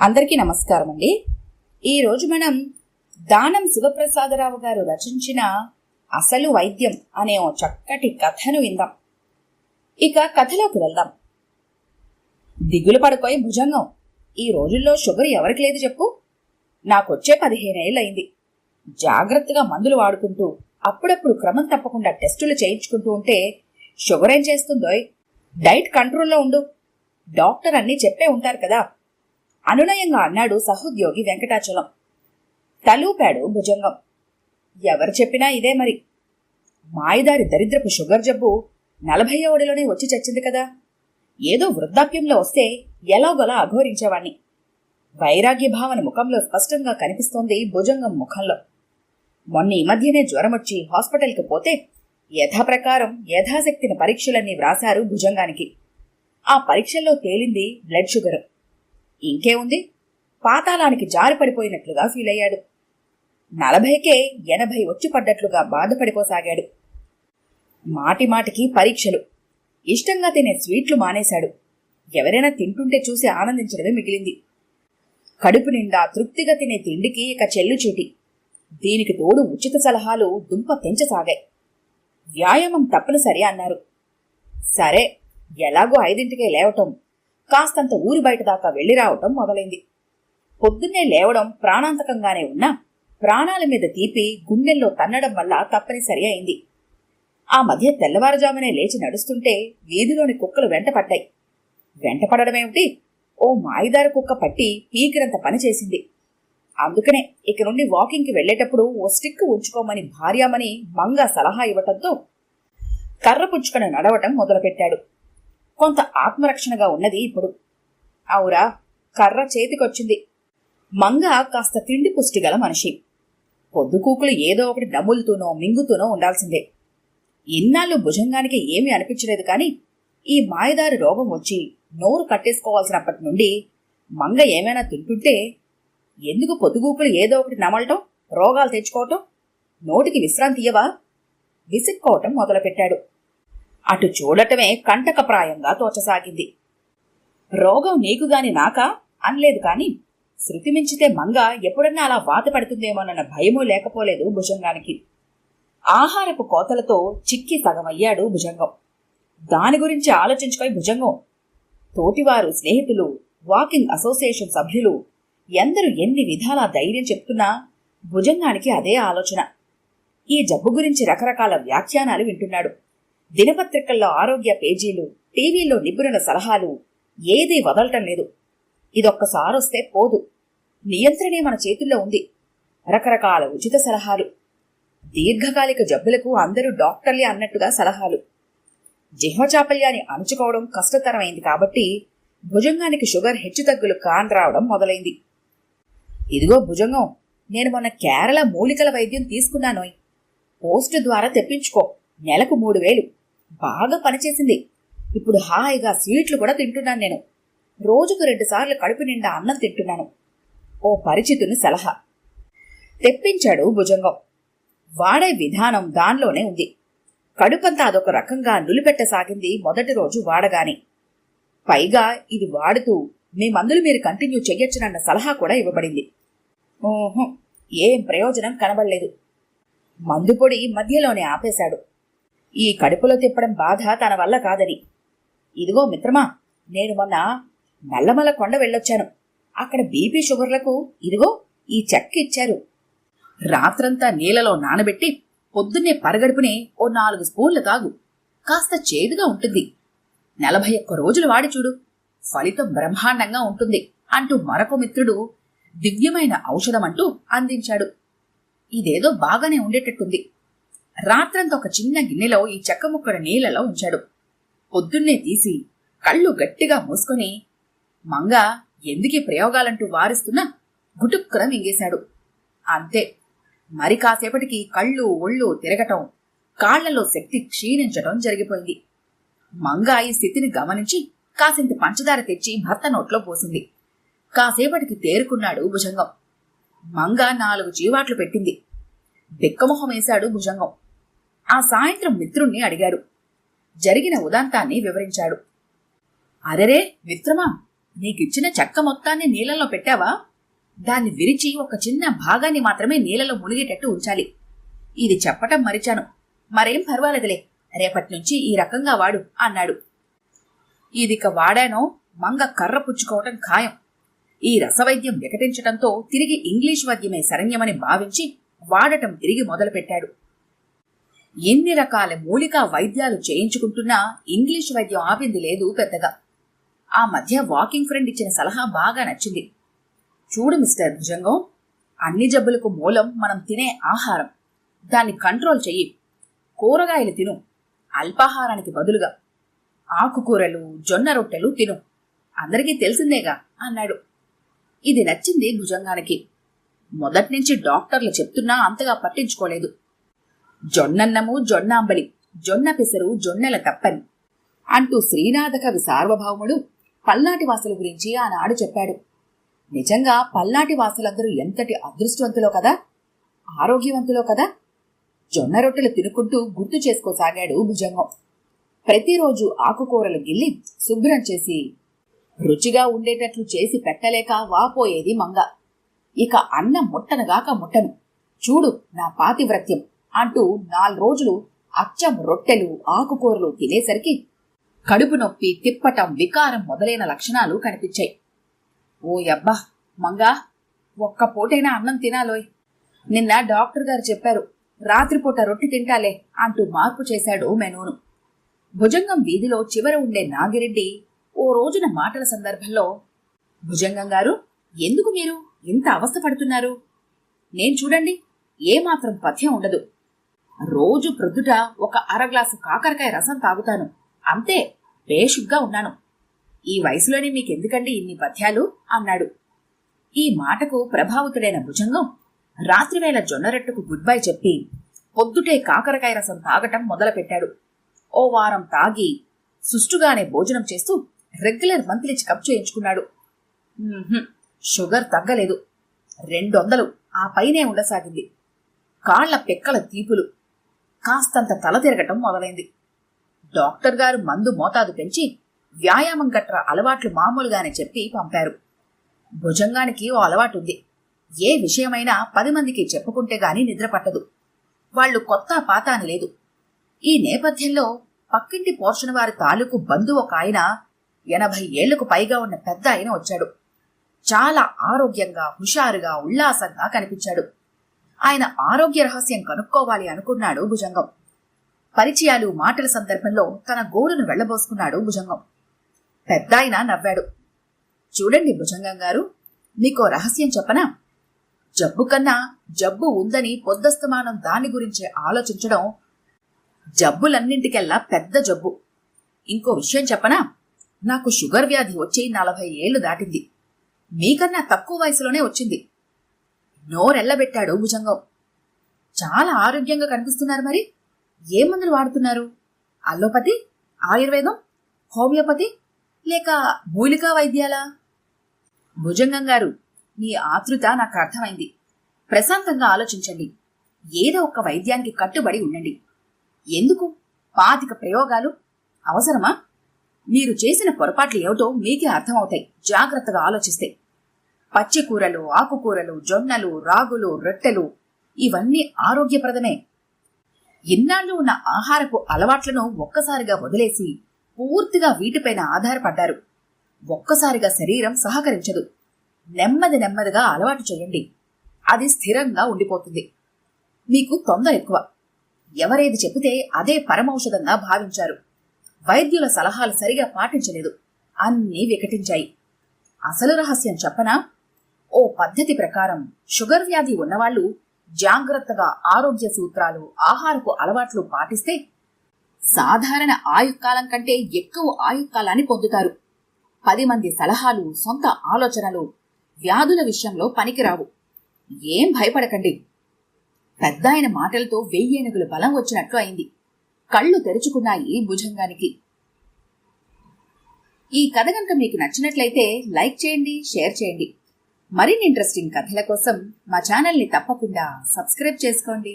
అందరికీ నమస్కారం అండి. ఈరోజు మనం దానం శివప్రసాదరావు గారు రచించిన అసలు వైద్యం అనే ఓ చక్కటి కథను విందాం. ఇక కథలోకి వెళ్దాం. దిగులు పడుకోయి భుజంగం, ఈ రోజుల్లో షుగర్ ఎవరికి లేదు చెప్పు? నాకొచ్చే 15 ఏళ్ళయింది. జాగ్రత్తగా మందులు వాడుకుంటూ అప్పుడప్పుడు క్రమం తప్పకుండా టెస్టులు చేయించుకుంటూ ఉంటే షుగర్ ఏం చేస్తుందోయ్? డైట్ కంట్రోల్లో ఉండు, డాక్టర్ అన్నీ చెప్పే ఉంటారు కదా, అనునయంగా అన్నాడు సహోద్యోగి వెంకటాచలం. తలూపాడు భుజంగం. ఎవరు చెప్పినా ఇదే మరి. మాయదారి దరిద్రపు షుగర్ జబ్బు 40వ వచ్చి చచ్చింది కదా. ఏదో వృద్ధాప్యంలో వస్తే ఎలాగోలా అఘోరించేవాణ్ణి. వైరాగ్య భావన ముఖంలో స్పష్టంగా కనిపిస్తోంది భుజంగం ముఖంలో. మొన్న ఈ మధ్యనే జ్వరమొచ్చి హాస్పిటల్కి పోతే యథాప్రకారం యథాశక్తిని పరీక్షలన్నీ వ్రాశారు భుజంగానికి. ఆ పరీక్షల్లో తేలింది బ్లడ్ షుగర్. ఇంకే ఉంది, పాతాళానికి జారిపడిపోయినట్లుగా ఫీల్ అయ్యాడు. 40కే 80 వచ్చి పడ్డట్లుగా బాధపడిపోసాగాడు. మాటిమాటికి పరీక్షలు. ఇష్టంగా తినే స్వీట్లు మానేశాడు. ఎవరైనా తింటుంటే చూసి ఆనందించడమే మిగిలింది. కడుపు నిండా తృప్తిగా తినే తిండికి ఇక చెల్లుచీటి. దీనికి తోడు ఉచిత సలహాలు దుంప పెంచసాగాయి. వ్యాయామం తప్పనిసరి అన్నారు. సరే, ఎలాగో 5ంటికే లేవటం, కాస్తంత ఊరి బయట దాకా వెళ్లి రావటం మొదలైంది. పొద్దున్నే లేవడం ప్రాణాంతకంగానే ఉన్నా ప్రాణాల మీద తీపి గుండెల్లో తన్నడం వల్ల తప్పనిసరి అయింది. ఆ మధ్య తెల్లవారుజామునే లేచి నడుస్తుంటే వీధిలోని కుక్కలు వెంటపడ్డాయి. వెంటపడమేమిటి, ఓ మాయిదారు కుక్క పట్టి పీకిరంత పనిచేసింది. అందుకనే ఇక నుండి వాకింగ్కి వెళ్లేటప్పుడు ఓ స్టిక్ ఉంచుకోమని భార్యామని మంగా సలహా ఇవ్వటంతో కర్ర పుచ్చుకొని నడవటం మొదలుపెట్టాడు. కొంత ఆత్మరక్షణగా ఉన్నది ఇప్పుడు. అవురా, కర్ర చేతికొచ్చింది. మంగ కాస్త తిండి పుష్టిగల మనిషి. పొద్దుకూకులు ఏదో ఒకటి నములుతూనో మింగుతూనో ఉండాల్సిందే. ఇన్నాళ్ళు భుజంగానికి ఏమీ అనిపించలేదు, కాని ఈ మాయదారి రోగం వచ్చి నోరు కట్టేసుకోవాల్సినప్పటి నుండి మంగ ఏమైనా తింటుంటే ఎందుకు పొద్దుగూకులు ఏదో ఒకటి నమలటం, రోగాలు తెచ్చుకోవటం, నోటికి విశ్రాంతి ఇయ్యవా? విసుక్కోవటం మొదలుపెట్టాడు. అటు చూడటమే కంటకప్రాయంగా తోచసాగింది. రోగం నీకుగాని నాకా అనలేదు, కాని శృతిమించితే మంగ ఎప్పుడన్నా అలా వాత పడుతుందేమోనన్న భయమూ లేకపోలేదు భుజంగానికి. ఆహారపు కోతలతో చిక్కి సగమయ్యాడు భుజంగం. దాని గురించి ఆలోచించుకోయి భుజంగం. తోటివారు, స్నేహితులు, వాకింగ్ అసోసియేషన్ సభ్యులు ఎందరూ ఎన్ని విధాలా ధైర్యం చెప్తున్నా భుజంగానికి అదే ఆలోచన. ఈ జబ్బు గురించి రకరకాల వ్యాఖ్యానాలు వింటున్నాడు. దినపత్రికల్లో ఆరోగ్య పేజీలు, టీవీల్లో నిపుణుల సలహాలు, ఏదీ వదలటం లేదు. ఇదొక్కసారొస్తే పోదు, నియంత్రణే మన చేతుల్లో ఉంది. రకరకాల ఉచిత సలహాలు, దీర్ఘకాలిక జబ్బులకు అందరూ డాక్టర్లే అన్నట్టుగా సలహాలు. జిహ్వచాపల్యాన్ని అణుచుకోవడం కష్టతరమైంది కాబట్టి భుజంగానికి షుగర్ హెచ్చుతగ్గులు కానరావడం మొదలైంది. ఇదిగో భుజంగం, నేను మొన్న కేరళ మూలికల వైద్యం తీసుకున్నానోయ్. పోస్టు ద్వారా తెప్పించుకో, నెలకు 3000. బాగా పనిచేసింది. ఇప్పుడు హాయిగా స్వీట్లు కూడా తింటున్నాను నేను. రోజుకు 2 సార్లు కడుపు నిండా అన్నం తింటున్నాను. ఓ పరిచితుని సలహా తెప్పించాడు భుజంగం. వాడే విధానం దానిలోనే ఉంది. కడుపంతా అదొక రకంగా నులిపెట్టసాగింది మొదటి రోజు వాడగాని. పైగా ఇది వాడుతూ మీ మందులు మీరు కంటిన్యూ చెయ్యొచ్చునన్న సలహా కూడా ఇవ్వబడింది. ఓహో, ఏం ప్రయోజనం కనబడలేదు. మందు పొడి మధ్యలోనే ఆపేశాడు. ఈ కడుపులో తిప్పడం బాధ తన వల్ల కాదని. ఇదిగో మిత్రమా, నేను మొన్న నల్లమల కొండ వెళ్ళొచ్చాను. అక్కడ బీపీ షుగర్లకు ఇదిగో ఈ చెక్క ఇచ్చారు. రాత్రంతా నీళ్లలో నానబెట్టి పొద్దున్నే పరగడుపునే ఓ 4 స్పూన్లు తాగు. కాస్త చేదుగా ఉంటుంది. 41 రోజులు వాడి చూడు, ఫలితం బ్రహ్మాండంగా ఉంటుంది అంటూ మరొక మిత్రుడు దివ్యమైన ఔషధమంటూ అందించాడు. ఇదేదో బాగానే ఉండేటట్టుంది. రాత్రంతా ఒక చిన్న గిన్నెలో ఈ చెక్క ముక్కడు నీళ్లలో ఉంచాడు. పొద్దున్నే తీసి కళ్ళు గట్టిగా మూసుకొని మంగ ఎందుకీ ప్రయోగాలంటూ వారిస్తున్నా గుటుక్కున మింగేశాడు. అంతే, మరి కాసేపటికి కళ్ళు ఒళ్ళు తిరగటం, కాళ్లలో శక్తి క్షీణించటం జరిగిపోయింది. మంగ ఈ స్థితిని గమనించి కాసింత పంచదార తెచ్చి భర్త నోట్లో పోసింది. కాసేపటికి తేరుకున్నాడు భుజంగం. మంగ 4 చీవాట్లు పెట్టింది. బిక్కమొహం వేశాడు భుజంగం. ఆ సాయంత్రం మిత్రుణ్ణి అడిగాడు. జరిగిన ఉదంతాన్ని వివరించాడు. అరెరే మిత్రమా, నీకిచ్చిన చెక్క మొత్తాన్ని నీళ్ళలో పెట్టావా? దాన్ని విరిచి ఒక చిన్న భాగాన్ని మాత్రమే నీళ్ళలో మునిగేటట్టు ఉంచాలి. ఇది చెప్పటం మరిచాను. మరేం పర్వాలేదులే, రేపట్నుంచి ఈ రకంగా వాడు అన్నాడు. ఇదిక వాడానో మంగ కర్ర పుచ్చుకోవటం ఖాయం. ఈ రసవైద్యం వికటించటంతో తిరిగి ఇంగ్లీష్ వైద్యమే శరణ్యమని భావించి వాడటం తిరిగి మొదలుపెట్టాడు. ఎన్ని రకాల మూలికా వైద్యాలు చేయించుకుంటున్నా ఇంగ్లీష్ వైద్యం ఆపింది లేదు పెద్దగా. ఆ మధ్య వాకింగ్ ఫ్రెండ్ ఇచ్చిన సలహా బాగా నచ్చింది. చూడు మిస్టర్ భుజంగం, అన్ని జబ్బులకు మూలం మనం తినే ఆహారం. దాన్ని కంట్రోల్ చెయ్యి. కూరగాయలు తిను, అల్పాహారానికి బదులుగా. ఆకుకూరలు, జొన్న రొట్టెలు తిను. అందరికీ తెలిసిందేగా అన్నాడు. ఇది నచ్చింది భుజంగానికి. మొదట్నుంచి డాక్టర్లు చెప్తున్నా అంతగా పట్టించుకోలేదు. జొన్నన్నము, జొన్నాంబలి, జొన్న పెసరు, జొన్నెల తప్పని అంటూ శ్రీనాథ కవి సార్వభౌముడు పల్నాటి వాసుల గురించి ఆనాడు చెప్పాడు. నిజంగా పల్నాటి వాసులందరూ ఎంతటి అదృష్టవంతులో కదా, ఆరోగ్యవంతులో కదా. జొన్న రొట్టెలు తినుకుంటూ గుర్తు చేసుకోసాగాడు భుజంగం. ప్రతిరోజు ఆకుకూరలు గిల్లి శుభ్రం చేసి రుచిగా ఉండేటట్లు చేసి పెట్టలేక వాపోయేది మంగ. ఇక అన్నం ముట్టనగాక ముట్టను, చూడు నా పాతివ్రత్యం అంటూ 4 రోజులు అచ్చం రొట్టెలు, ఆకుకూరలు తినేసరికి కడుపు నొప్పి, తిప్పటం, వికారం మొదలైన లక్షణాలు కనిపించాయి. ఓ యబ్బా మంగా, ఒక్క పూటైనా అన్నం తినాలోయ్. నిన్న డాక్టర్ గారు చెప్పారు, రాత్రిపూట రొట్టి తింటాలే అంటూ మార్పు చేశాడు మెనూను. భుజంగం వీధిలో చివర ఉండే నాగిరెడ్డి ఓ రోజున మాటల సందర్భంలో, భుజంగం గారు, ఎందుకు మీరు ఇంత అవస్థ పడుతున్నారు? నేను చూడండి, ఏమాత్రం పథ్యం ఉండదు. రోజు ప్రొద్దుట ఒక అరగ్లాసు కాకరకాయ రసం తాగుతాను, అంతే. బేషుగ్గా ఉన్నాను. ఈ వయసులోనే మీకెందుకండి ఇన్ని పథ్యాలు అన్నాడు. ఈ మాటకు ప్రభావితుడైన భుజంగం రాత్రివేళ జొన్నరొట్టెకు గుడ్ బై చెప్పి పొద్దుటే కాకరకాయ రసం తాగటం మొదలుపెట్టాడు. ఓ వారం తాగి సుష్టుగానే భోజనం చేస్తూ రెగ్యులర్ మంత్లీ చెకప్ చేయించుకున్నాడు. షుగర్ తగ్గలేదు. 200 ఆ పైనే ఉండసాగింది. కాళ్ల పెక్కల తీపులు, కాస్తంత తల తిరగటం మొదలైంది. డాక్టర్ గారు మందు మోతాదు పెంచి వ్యాయామం గట్రా అలవాట్లు మామూలుగానే చెప్పి పంపారు. భుజంగానికి ఓ అలవాటుంది. ఏ విషయమైనా 10 మందికి చెప్పుకుంటే గాని నిద్ర పట్టదు. వాళ్లు కొత్త పాత అని లేదు. ఈ నేపథ్యంలో పక్కింటి పోర్షన్ వారి తాలూకు బంధువు ఒక ఆయన, 80 ఏళ్లకు పైగా ఉన్న పెద్ద ఆయన వచ్చాడు. చాలా ఆరోగ్యంగా, హుషారుగా, ఉల్లాసంగా కనిపించాడు. ఆయన ఆరోగ్య రహస్యం కనుక్కోవాలి అనుకున్నాడు భుజంగం. పరిచయాలు, మాటల సందర్భంలో తన గోడును వెళ్లబోసుకున్నాడు భుజంగం. పెద్దాయన నవ్వాడు. చూడండి భుజంగం గారు, మీకో రహస్యం చెప్పనా? జబ్బు కన్నా జబ్బు ఉందని పొద్దస్తమానం దాని గురించే ఆలోచించడం జబ్బులన్నింటికెల్లా పెద్ద జబ్బు. ఇంకో విషయం చెప్పనా? నాకు షుగర్ వ్యాధి వచ్చి 40 ఏళ్లు దాటింది. మీకన్నా తక్కువ వయసులోనే వచ్చింది. నోరెళ్లబెట్టాడు భుజంగం. చాలా ఆరోగ్యంగా కనిపిస్తున్నారు. మరి ఏ మందులు వాడుతున్నారు? అల్లోపతి, ఆయుర్వేదం, హోమియోపతి, లేక మూలికా వైద్యాలా? భుజంగం గారు, మీ ఆతృత నాకు అర్థమైంది. ప్రశాంతంగా ఆలోచించండి. ఏదో ఒక వైద్యానికి కట్టుబడి ఉండండి. ఎందుకు 25 ప్రయోగాలు అవసరమా? మీరు చేసిన పొరపాట్లు ఏమిటో మీకే అర్థమవుతాయి జాగ్రత్తగా ఆలోచిస్తే. పచ్చికూరలు, ఆకుకూరలు, జొన్నలు, రాగులు, రొట్టెలు ఇవన్నీ ఆరోగ్యప్రదమే. ఇన్నాళ్ళు ఉన్న ఆహారపు అలవాట్లను ఒక్కసారిగా వదిలేసి పూర్తిగా వీటిపైన ఆధారపడ్డారు. ఒక్కసారిగా శరీరం సహకరించదు. నెమ్మదిగా అలవాటు చేయండి. అది స్థిరంగా ఉండిపోతుంది. మీకు తొందర ఎక్కువ. ఎవరేది చెబితే అదే పరమౌషధంగా భావించారు. వైద్యుల సలహాలు సరిగా పాటించలేదు. అన్నీ వికటించాయి. అసలు రహస్యం చెప్పనా? ఓ పద్ధతి ప్రకారం షుగర్ వ్యాధి ఉన్నవాళ్లు జాగ్రత్తగా ఆరోగ్య సూత్రాలు, ఆహారపు అలవాట్లు పాటిస్తే సాధారణ ఆయుక్కాలం కంటే ఎక్కువ ఆయుక్కాలాన్ని పొందుతారు. 10 మంది సలహాలు, సొంత ఆలోచనలు వ్యాధుల విషయంలో పనికిరావు. ఏం భయపడకండి. పెద్దాయన మాటలతో 1000 ఏనుగుల బలం వచ్చినట్లు అయింది. కళ్ళు తెరుచుకున్నాయి భుజంగానికి. ఈ కథ కనుక మీకు నచ్చినట్లయితే లైక్ చేయండి, షేర్ చేయండి. మరిన్ని ఇంట్రెస్టింగ్ కథల కోసం మా ఛానల్ని తప్పకుండా సబ్స్క్రైబ్ చేసుకోండి.